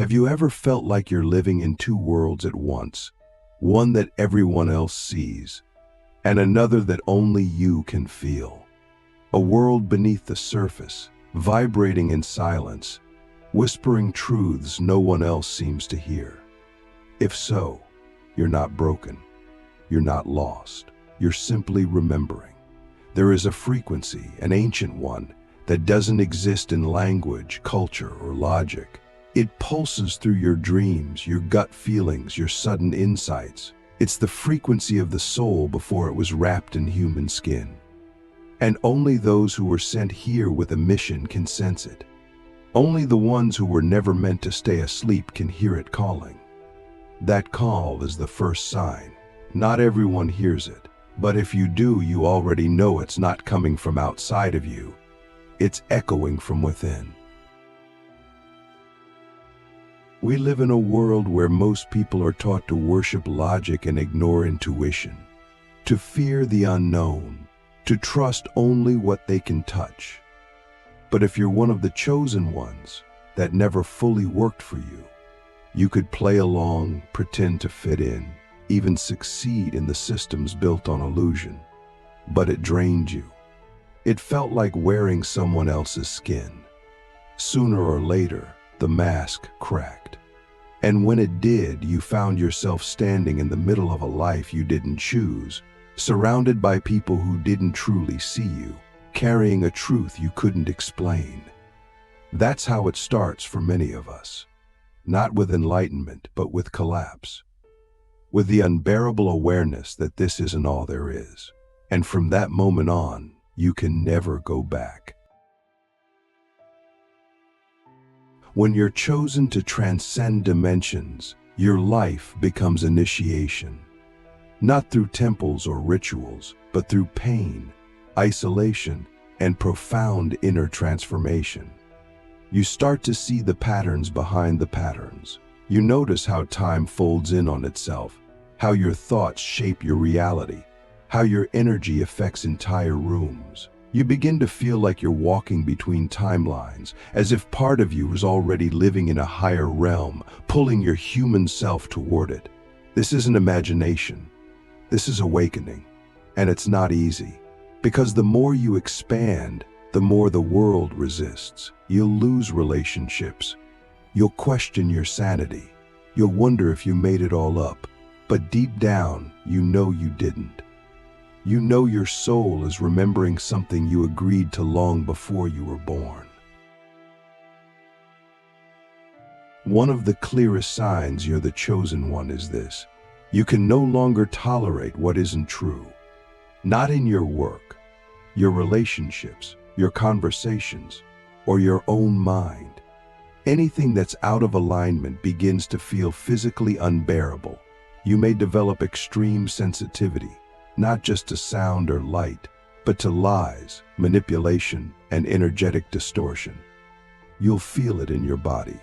Have you ever felt like you're living in two worlds at once? One that everyone else sees, and another that only you can feel. A world beneath the surface, vibrating in silence, whispering truths no one else seems to hear. If so, you're not broken. You're not lost. You're simply remembering. There is a frequency, an ancient one, that doesn't exist in language, culture, or logic. It pulses through your dreams, your gut feelings, your sudden insights. It's the frequency of the soul before it was wrapped in human skin. And only those who were sent here with a mission can sense it. Only the ones who were never meant to stay asleep can hear it calling. That call is the first sign. Not everyone hears it, but if you do, you already know it's not coming from outside of you. It's echoing from within. We live in a world where most people are taught to worship logic and ignore intuition, to fear the unknown, to trust only what they can touch. But if you're one of the chosen ones that never fully worked for you, you could play along, pretend to fit in, even succeed in the systems built on illusion. But it drained you. It felt like wearing someone else's skin. Sooner or later, the mask cracked. And when it did, you found yourself standing in the middle of a life you didn't choose, surrounded by people who didn't truly see you, carrying a truth you couldn't explain. That's how it starts for many of us. Not with enlightenment, but with collapse. With the unbearable awareness that this isn't all there is. And from that moment on, you can never go back. When you're chosen to transcend dimensions, your life becomes initiation. Not through temples or rituals, but through pain, isolation, and profound inner transformation. You start to see the patterns behind the patterns. You notice how time folds in on itself, how your thoughts shape your reality, how your energy affects entire rooms. You begin to feel like you're walking between timelines, as if part of you was already living in a higher realm, pulling your human self toward it. This isn't imagination. This is awakening. And it's not easy, because the more you expand, the more the world resists. You'll lose relationships. You'll question your sanity. You'll wonder if you made it all up. But deep down, you know you didn't. You know your soul is remembering something you agreed to long before you were born. One of the clearest signs you're the chosen one is this: you can no longer tolerate what isn't true. Not in your work, your relationships, your conversations, or your own mind. Anything that's out of alignment begins to feel physically unbearable. You may develop extreme sensitivity, not just to sound or light, but to lies, manipulation, and energetic distortion. You'll feel it in your body.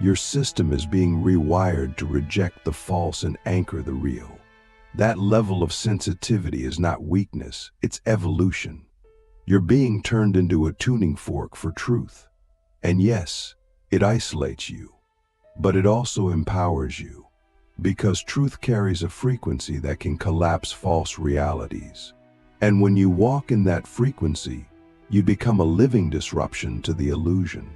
Your system is being rewired to reject the false and anchor the real. That level of sensitivity is not weakness, it's evolution. You're being turned into a tuning fork for truth. And yes, it isolates you, but it also empowers you. Because truth carries a frequency that can collapse false realities. And when you walk in that frequency, you become a living disruption to the illusion.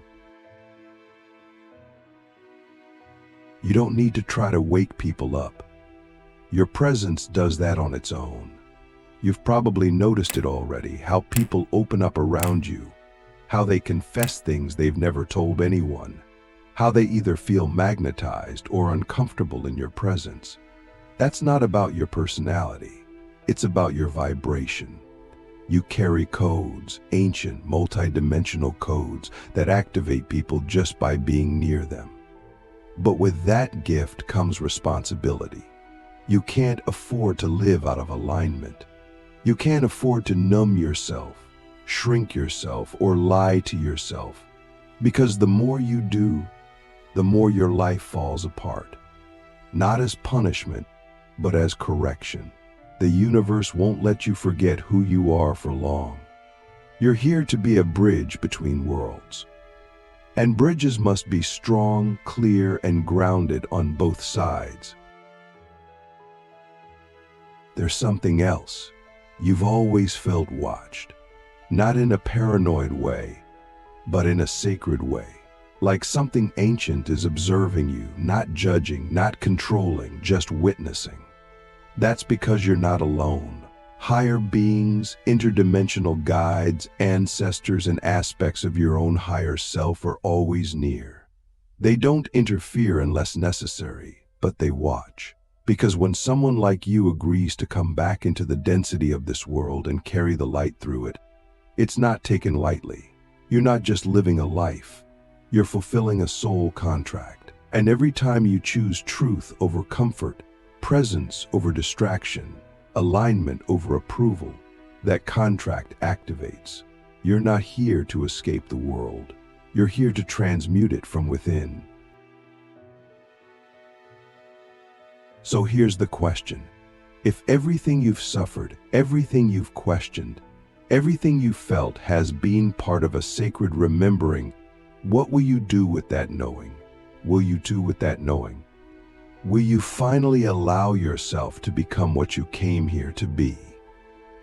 You don't need to try to wake people up. Your presence does that on its own. You've probably noticed it already, how people open up around you, how they confess things they've never told anyone, how they either feel magnetized or uncomfortable in your presence. That's not about your personality. It's about your vibration. You carry codes, ancient, multidimensional codes that activate people just by being near them. But with that gift comes responsibility. You can't afford to live out of alignment. You can't afford to numb yourself, shrink yourself, or lie to yourself. Because the more you do, the more your life falls apart. Not as punishment, but as correction. The universe won't let you forget who you are for long. You're here to be a bridge between worlds. And bridges must be strong, clear, and grounded on both sides. There's something else. You've always felt watched, not in a paranoid way, but in a sacred way. Like something ancient is observing you, not judging, not controlling, just witnessing. That's because you're not alone. Higher beings, interdimensional guides, ancestors, and aspects of your own higher self are always near. They don't interfere unless necessary, but they watch. Because when someone like you agrees to come back into the density of this world and carry the light through it, it's not taken lightly. You're not just living a life. You're fulfilling a soul contract. And every time you choose truth over comfort, presence over distraction, alignment over approval, that contract activates. You're not here to escape the world. You're here to transmute it from within. So here's the question. If everything you've suffered, everything you've questioned, everything you felt has been part of a sacred remembering, what will you do with that knowing? Will you do with that knowing? Will you finally allow yourself to become what you came here to be?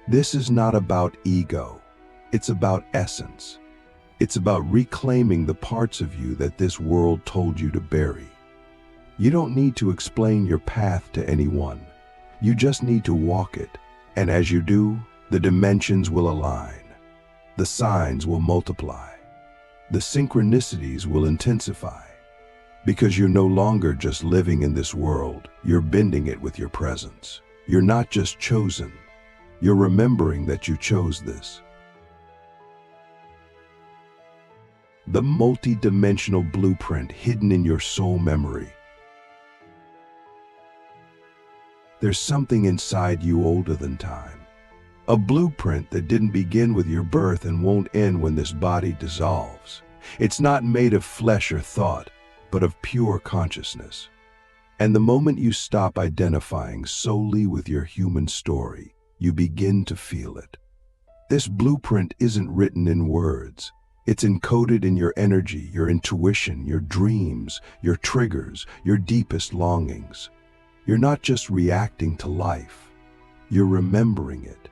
This is not about ego. It's about essence. It's about reclaiming the parts of you that this world told you to bury. You don't need to explain your path to anyone. You just need to walk it. And as you do, the dimensions will align. The signs will multiply. The synchronicities will intensify. Because you're no longer just living in this world, you're bending it with your presence. You're not just chosen. You're remembering that you chose this. The multidimensional blueprint hidden in your soul memory. There's something inside you older than time. A blueprint that didn't begin with your birth and won't end when this body dissolves. It's not made of flesh or thought, but of pure consciousness. And the moment you stop identifying solely with your human story, you begin to feel it. This blueprint isn't written in words. It's encoded in your energy, your intuition, your dreams, your triggers, your deepest longings. You're not just reacting to life. You're remembering it.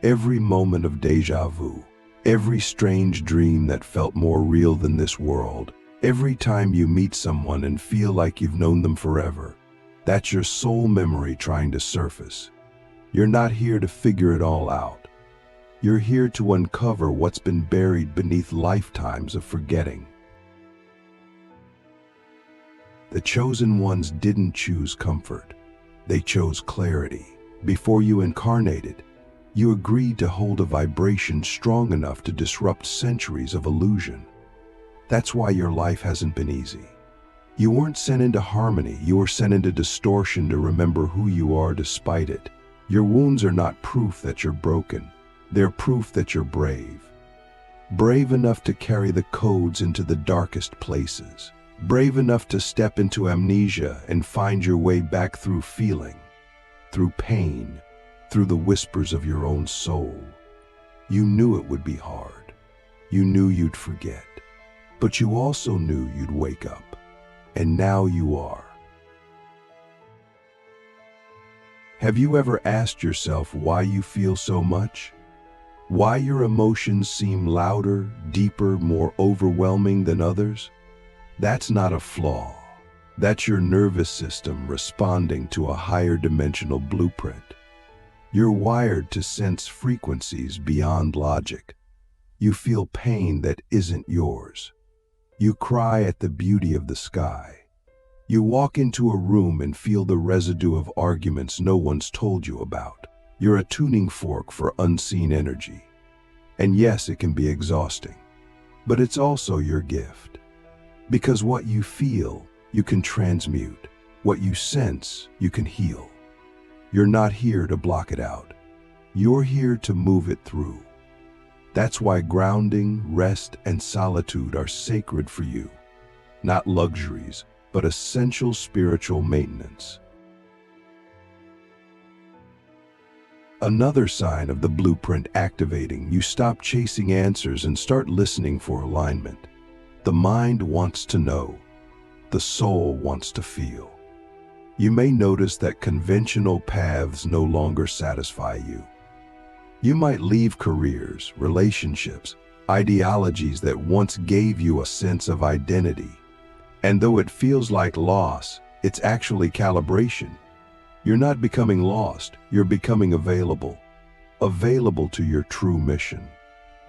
Every moment of déjà vu, every strange dream that felt more real than this world, every time you meet someone and feel like you've known them forever, that's your soul memory trying to surface. You're not here to figure it all out. You're here to uncover what's been buried beneath lifetimes of forgetting. The chosen ones didn't choose comfort. They chose clarity. Before you incarnated, you agreed to hold a vibration strong enough to disrupt centuries of illusion. That's why your life hasn't been easy. You weren't sent into harmony, you were sent into distortion to remember who you are despite it. Your wounds are not proof that you're broken. They're proof that you're brave. Brave enough to carry the codes into the darkest places. Brave enough to step into amnesia and find your way back through feeling, through pain, through the whispers of your own soul. You knew it would be hard. You knew you'd forget. But you also knew you'd wake up. And now you are. Have you ever asked yourself why you feel so much? Why your emotions seem louder, deeper, more overwhelming than others? That's not a flaw. That's your nervous system responding to a higher dimensional blueprint. You're wired to sense frequencies beyond logic. You feel pain that isn't yours. You cry at the beauty of the sky. You walk into a room and feel the residue of arguments no one's told you about. You're a tuning fork for unseen energy. And yes, it can be exhausting, but it's also your gift. Because what you feel, you can transmute. What you sense, you can heal. You're not here to block it out. You're here to move it through. That's why grounding, rest, and solitude are sacred for you. Not luxuries, but essential spiritual maintenance. Another sign of the blueprint activating, you stop chasing answers and start listening for alignment. The mind wants to know. The soul wants to feel. You may notice that conventional paths no longer satisfy you. You might leave careers, relationships, ideologies that once gave you a sense of identity. And though it feels like loss, it's actually calibration. You're not becoming lost, you're becoming available. Available to your true mission.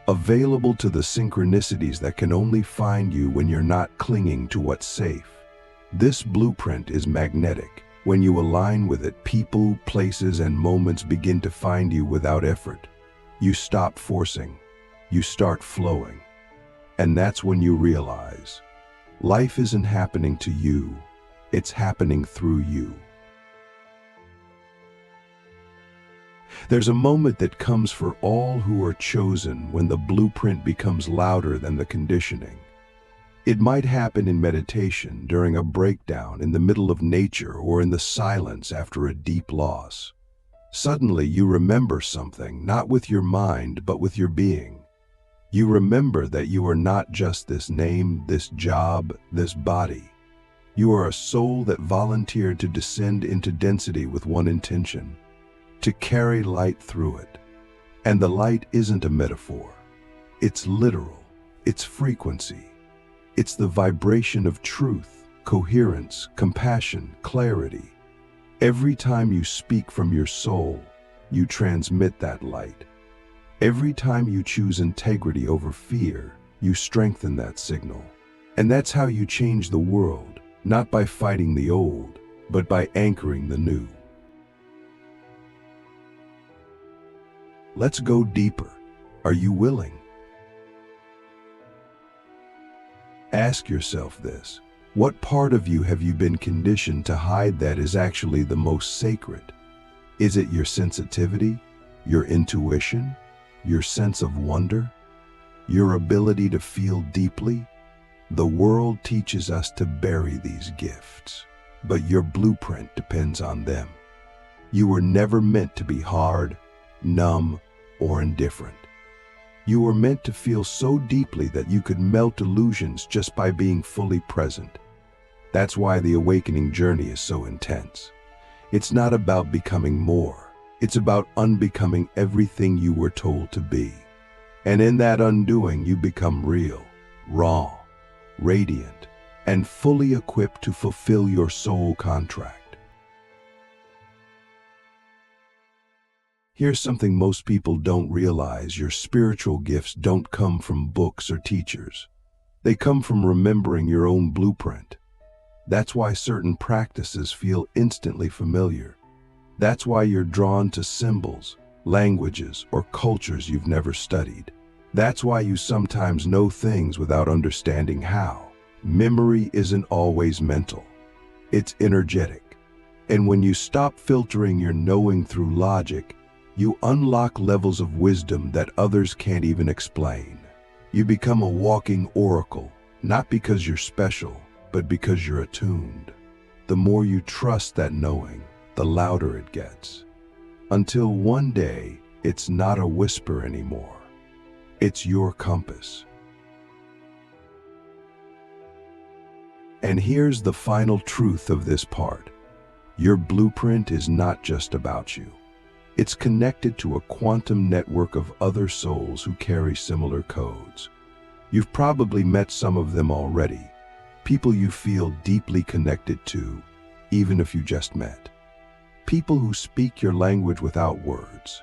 Available to the synchronicities that can only find you when you're not clinging to what's safe. This blueprint is magnetic. When you align with it, people, places, and moments begin to find you without effort. You stop forcing. You start flowing. And that's when you realize, life isn't happening to you, it's happening through you. There's a moment that comes for all who are chosen when the blueprint becomes louder than the conditioning. It might happen in meditation, during a breakdown, in the middle of nature, or in the silence after a deep loss. Suddenly you remember something, not with your mind, but with your being. You remember that you are not just this name, this job, this body. You are a soul that volunteered to descend into density with one intention: to carry light through it. And the light isn't a metaphor. It's literal. It's frequency. It's the vibration of truth, coherence, compassion, clarity. Every time you speak from your soul, you transmit that light. Every time you choose integrity over fear, you strengthen that signal. And that's how you change the world, not by fighting the old, but by anchoring the new. Let's go deeper. Are you willing? Ask yourself this. What part of you have you been conditioned to hide that is actually the most sacred? Is it your sensitivity, your intuition, your sense of wonder, your ability to feel deeply? The world teaches us to bury these gifts, but your blueprint depends on them. You were never meant to be hard, numb, or indifferent. You were meant to feel so deeply that you could melt illusions just by being fully present. That's why the awakening journey is so intense. It's not about becoming more. It's about unbecoming everything you were told to be. And in that undoing, you become real, raw, radiant, and fully equipped to fulfill your soul contract. Here's something most people don't realize: your spiritual gifts don't come from books or teachers. They come from remembering your own blueprint. That's why certain practices feel instantly familiar. That's why you're drawn to symbols, languages, or cultures you've never studied. That's why you sometimes know things without understanding how. Memory isn't always mental. It's energetic. And when you stop filtering your knowing through logic, you unlock levels of wisdom that others can't even explain. You become a walking oracle, not because you're special, but because you're attuned. The more you trust that knowing, the louder it gets. Until one day, it's not a whisper anymore. It's your compass. And here's the final truth of this part. Your blueprint is not just about you. It's connected to a quantum network of other souls who carry similar codes. You've probably met some of them already, people you feel deeply connected to, even if you just met. People who speak your language without words.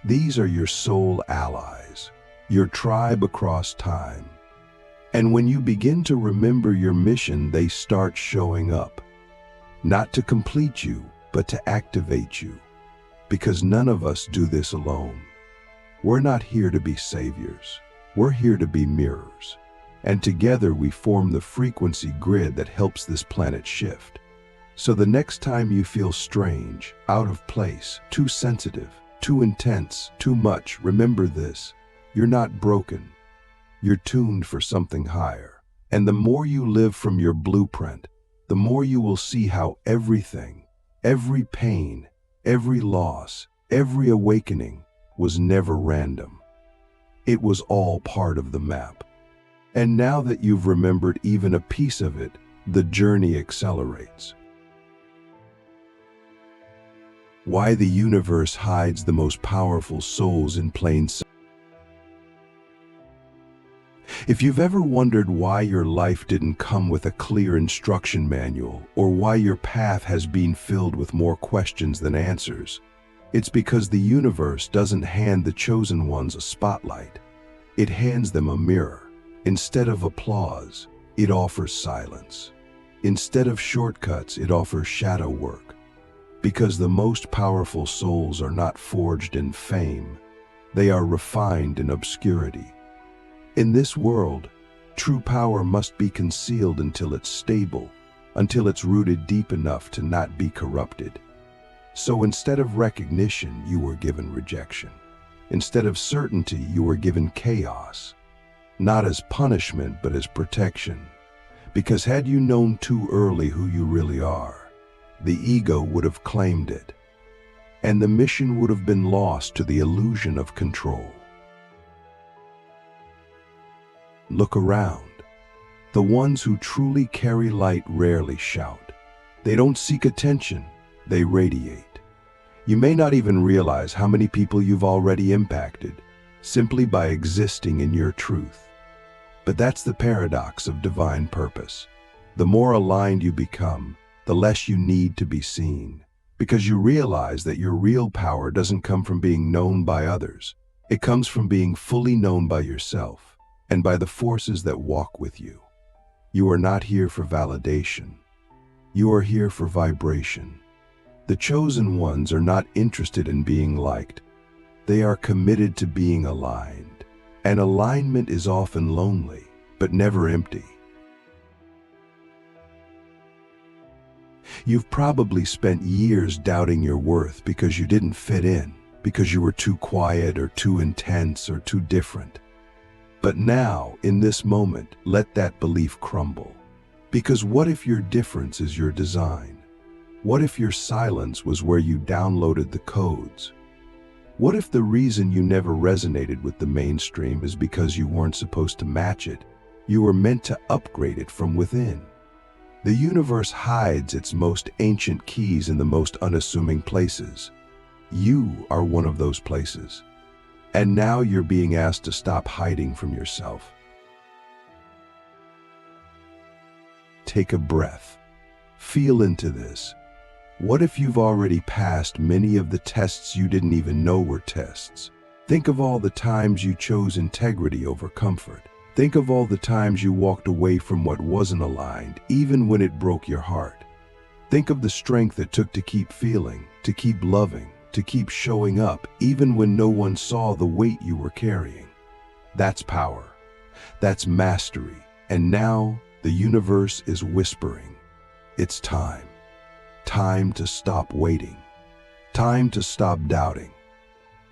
These are your soul allies, your tribe across time. And when you begin to remember your mission, they start showing up. Not to complete you, but to activate you. Because none of us do this alone. We're not here to be saviors. We're here to be mirrors. And together we form the frequency grid that helps this planet shift. So the next time you feel strange, out of place, too sensitive, too intense, too much, remember this: you're not broken. You're tuned for something higher. And the more you live from your blueprint, the more you will see how everything, every pain, every loss, every awakening was never random. It was all part of the map. And now that you've remembered even a piece of it, the journey accelerates. Why the universe hides the most powerful souls in plain sight. If you've ever wondered why your life didn't come with a clear instruction manual, or why your path has been filled with more questions than answers, it's because the universe doesn't hand the chosen ones a spotlight. It hands them a mirror. Instead of applause, it offers silence. Instead of shortcuts, it offers shadow work. Because the most powerful souls are not forged in fame, they are refined in obscurity. In this world, true power must be concealed until it's stable, until it's rooted deep enough to not be corrupted. So instead of recognition, you were given rejection. Instead of certainty, you were given chaos. Not as punishment, but as protection. Because had you known too early who you really are, the ego would have claimed it, and the mission would have been lost to the illusion of control. Look around. The ones who truly carry light rarely shout. They don't seek attention, they radiate. You may not even realize how many people you've already impacted, simply by existing in your truth. But that's the paradox of divine purpose. The more aligned you become, the less you need to be seen, because you realize that your real power doesn't come from being known by others. It comes from being fully known by yourself and by the forces that walk with you. You are not here for validation. You are here for vibration. The chosen ones are not interested in being liked. They are committed to being aligned. And alignment is often lonely, but never empty. You've probably spent years doubting your worth because you didn't fit in, because you were too quiet or too intense or too different. But now, in this moment, let that belief crumble. Because what if your difference is your design? What if your silence was where you downloaded the codes? What if the reason you never resonated with the mainstream is because you weren't supposed to match it? You were meant to upgrade it from within. The universe hides its most ancient keys in the most unassuming places. You are one of those places. And now you're being asked to stop hiding from yourself. Take a breath. Feel into this. What if you've already passed many of the tests you didn't even know were tests? Think of all the times you chose integrity over comfort. Think of all the times you walked away from what wasn't aligned, even when it broke your heart. Think of the strength it took to keep feeling, to keep loving, to keep showing up, even when no one saw the weight you were carrying. That's power. That's mastery. And now the universe is whispering. It's time. Time to stop waiting. Time to stop doubting.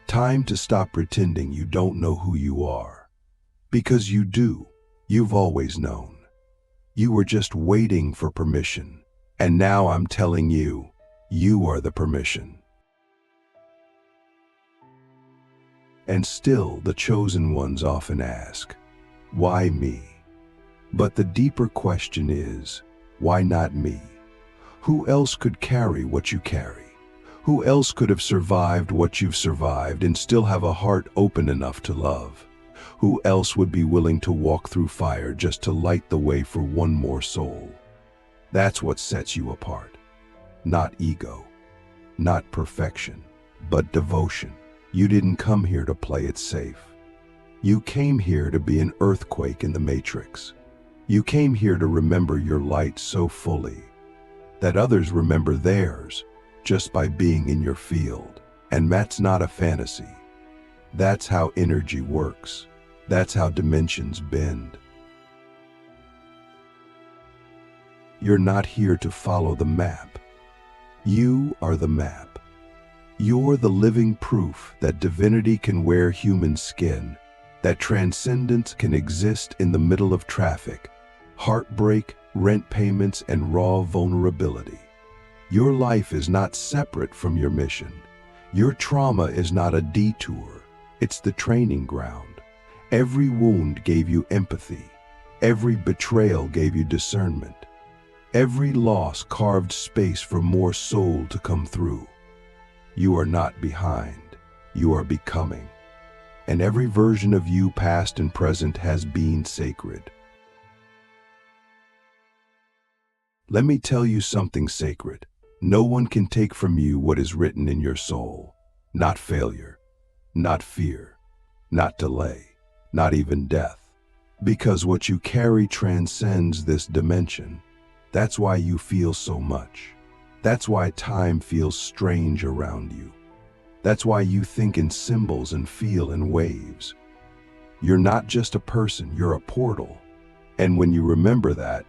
Time to stop pretending you don't know who you are. Because you do. You've always known. You were just waiting for permission. And now I'm telling you, you are the permission. And still, the chosen ones often ask, why me? But the deeper question is, why not me? Who else could carry what you carry? Who else could have survived what you've survived and still have a heart open enough to love? Who else would be willing to walk through fire just to light the way for one more soul? That's what sets you apart. Not ego, not perfection, but devotion. You didn't come here to play it safe. You came here to be an earthquake in the matrix. You came here to remember your light so fully that others remember theirs just by being in your field. And that's not a fantasy. That's how energy works. That's how dimensions bend. You're not here to follow the map. You are the map. You're the living proof that divinity can wear human skin, that transcendence can exist in the middle of traffic, heartbreak, rent payments, and raw vulnerability. Your life is not separate from your mission. Your trauma is not a detour. It's the training ground. Every wound gave you empathy. Every betrayal gave you discernment. Every loss carved space for more soul to come through. You are not behind, you are becoming. And every version of you, past and present, has been sacred. Let me tell you something sacred. No one can take from you what is written in your soul. Not failure, not fear, not delay, not even death. Because what you carry transcends this dimension. That's why you feel so much. That's why time feels strange around you. That's why you think in symbols and feel in waves. You're not just a person, you're a portal. And when you remember that,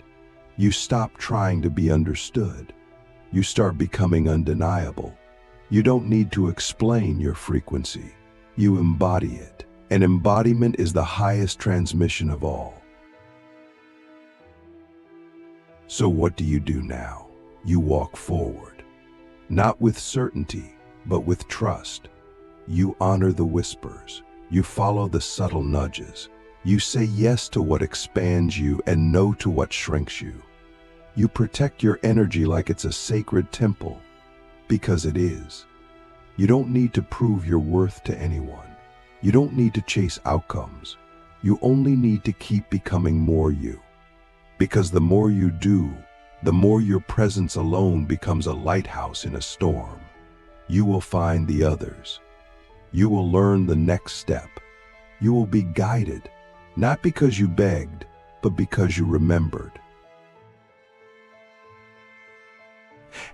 you stop trying to be understood. You start becoming undeniable. You don't need to explain your frequency. You embody it. And embodiment is the highest transmission of all. So what do you do now? You walk forward. Not with certainty, but with trust. You honor the whispers. You follow the subtle nudges. You say yes to what expands you and no to what shrinks you. You protect your energy like it's a sacred temple, because it is. You don't need to prove your worth to anyone. You don't need to chase outcomes. You only need to keep becoming more you. Because the more you do, the more your presence alone becomes a lighthouse in a storm. You will find the others. You will learn the next step. You will be guided, not because you begged, but because you remembered.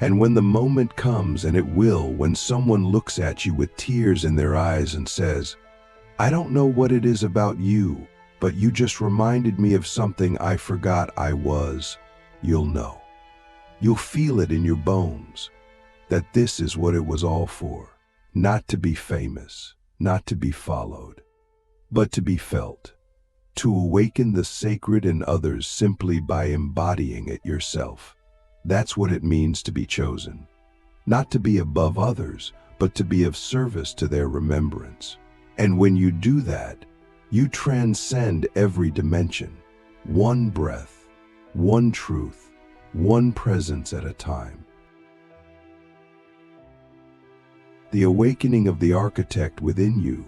And when the moment comes, and it will, when someone looks at you with tears in their eyes and says, "I don't know what it is about you, but you just reminded me of something I forgot I was," you'll know. You'll feel it in your bones, that this is what it was all for. Not to be famous, not to be followed, but to be felt. To awaken the sacred in others simply by embodying it yourself. That's what it means to be chosen. Not to be above others, but to be of service to their remembrance. And when you do that, you transcend every dimension. One breath, one truth, one presence at a time. The awakening of the architect within you.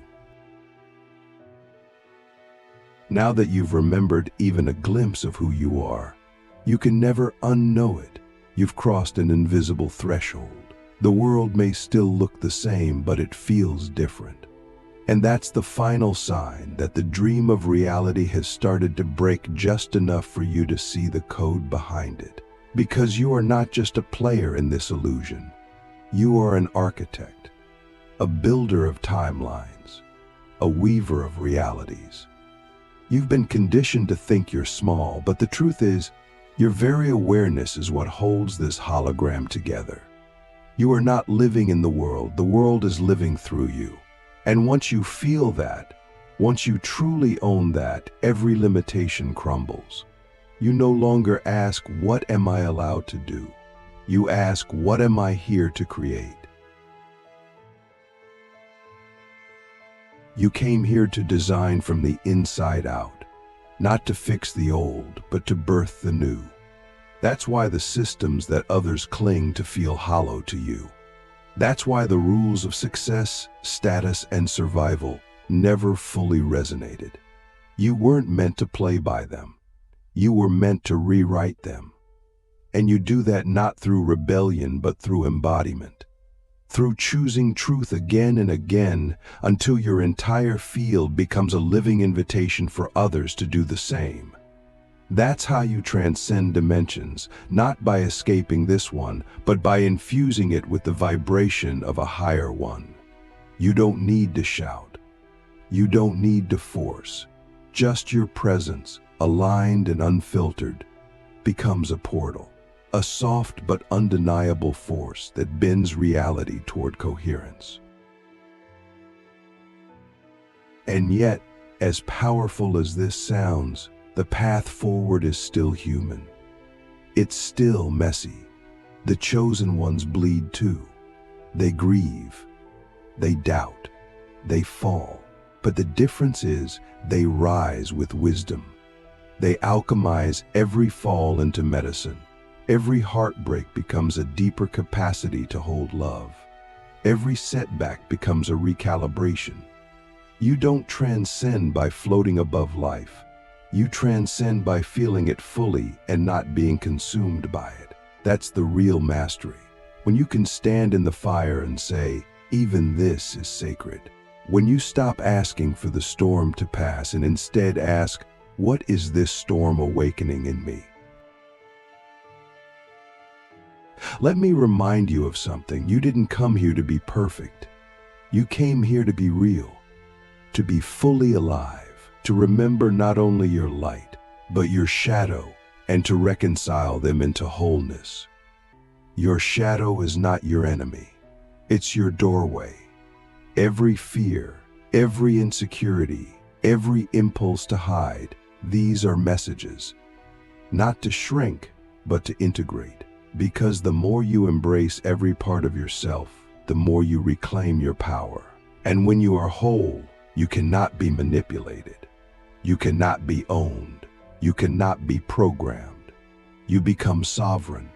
Now that you've remembered even a glimpse of who you are, you can never unknow it. You've crossed an invisible threshold. The world may still look the same, but it feels different. And that's the final sign that the dream of reality has started to break just enough for you to see the code behind it. Because you are not just a player in this illusion. You are an architect, a builder of timelines, a weaver of realities. You've been conditioned to think you're small, but the truth is, your very awareness is what holds this hologram together. You are not living in the world is living through you. And once you feel that, once you truly own that, every limitation crumbles. You no longer ask, "What am I allowed to do?" You ask, "What am I here to create?" You came here to design from the inside out. Not to fix the old, but to birth the new. That's why the systems that others cling to feel hollow to you. That's why the rules of success, status, and survival never fully resonated. You weren't meant to play by them. You were meant to rewrite them. And you do that not through rebellion, but through embodiment. Through choosing truth again and again until your entire field becomes a living invitation for others to do the same. That's how you transcend dimensions, not by escaping this one, but by infusing it with the vibration of a higher one. You don't need to shout. You don't need to force. Just your presence, aligned and unfiltered, becomes a portal. A soft but undeniable force that bends reality toward coherence. And yet, as powerful as this sounds, the path forward is still human. It's still messy. The chosen ones bleed too. They grieve. They doubt. They fall. But the difference is they rise with wisdom. They alchemize every fall into medicine. Every heartbreak becomes a deeper capacity to hold love. Every setback becomes a recalibration. You don't transcend by floating above life. You transcend by feeling it fully and not being consumed by it. That's the real mastery. When you can stand in the fire and say, even this is sacred. When you stop asking for the storm to pass and instead ask, what is this storm awakening in me? Let me remind you of something. You didn't come here to be perfect. You came here to be real, to be fully alive, to remember not only your light, but your shadow, and to reconcile them into wholeness. Your shadow is not your enemy. It's your doorway. Every fear, every insecurity, every impulse to hide, these are messages. Not to shrink, but to integrate. Because the more you embrace every part of yourself, the more you reclaim your power. And when you are whole, you cannot be manipulated. You cannot be owned. You cannot be programmed. You become sovereign.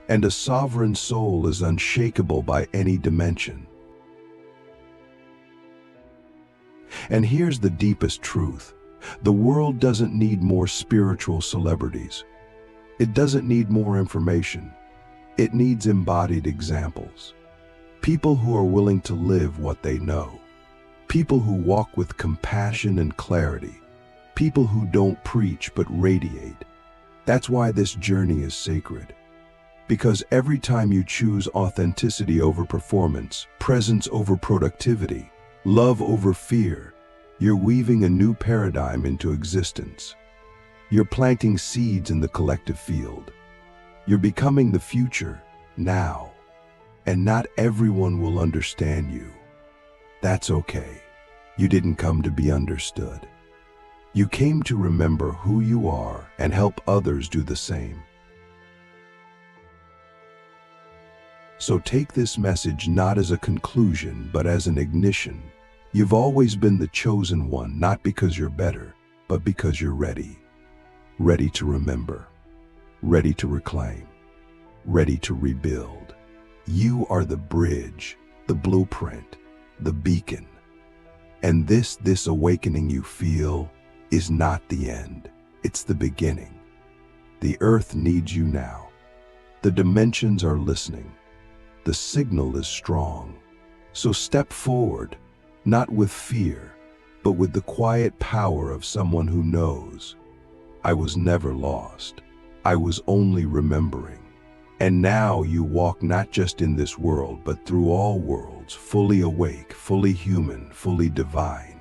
And a sovereign soul is unshakable by any dimension. And here's the deepest truth. The world doesn't need more spiritual celebrities. It doesn't need more information. It needs embodied examples. People who are willing to live what they know. People who walk with compassion and clarity. People who don't preach but radiate. That's why this journey is sacred. Because every time you choose authenticity over performance, presence over productivity, love over fear, you're weaving a new paradigm into existence. You're planting seeds in the collective field. You're becoming the future now. And not everyone will understand you. That's okay. You didn't come to be understood. You came to remember who you are and help others do the same. So take this message not as a conclusion, but as an ignition. You've always been the chosen one, not because you're better, but because you're ready. Ready to remember, ready to reclaim, ready to rebuild. You are the bridge, the blueprint, the beacon. And this awakening you feel is not the end. It's the beginning. The earth needs you now. The dimensions are listening. The signal is strong. So step forward, not with fear, but with the quiet power of someone who knows. I was never lost. I was only remembering. And now you walk not just in this world, but through all worlds, fully awake, fully human, fully divine.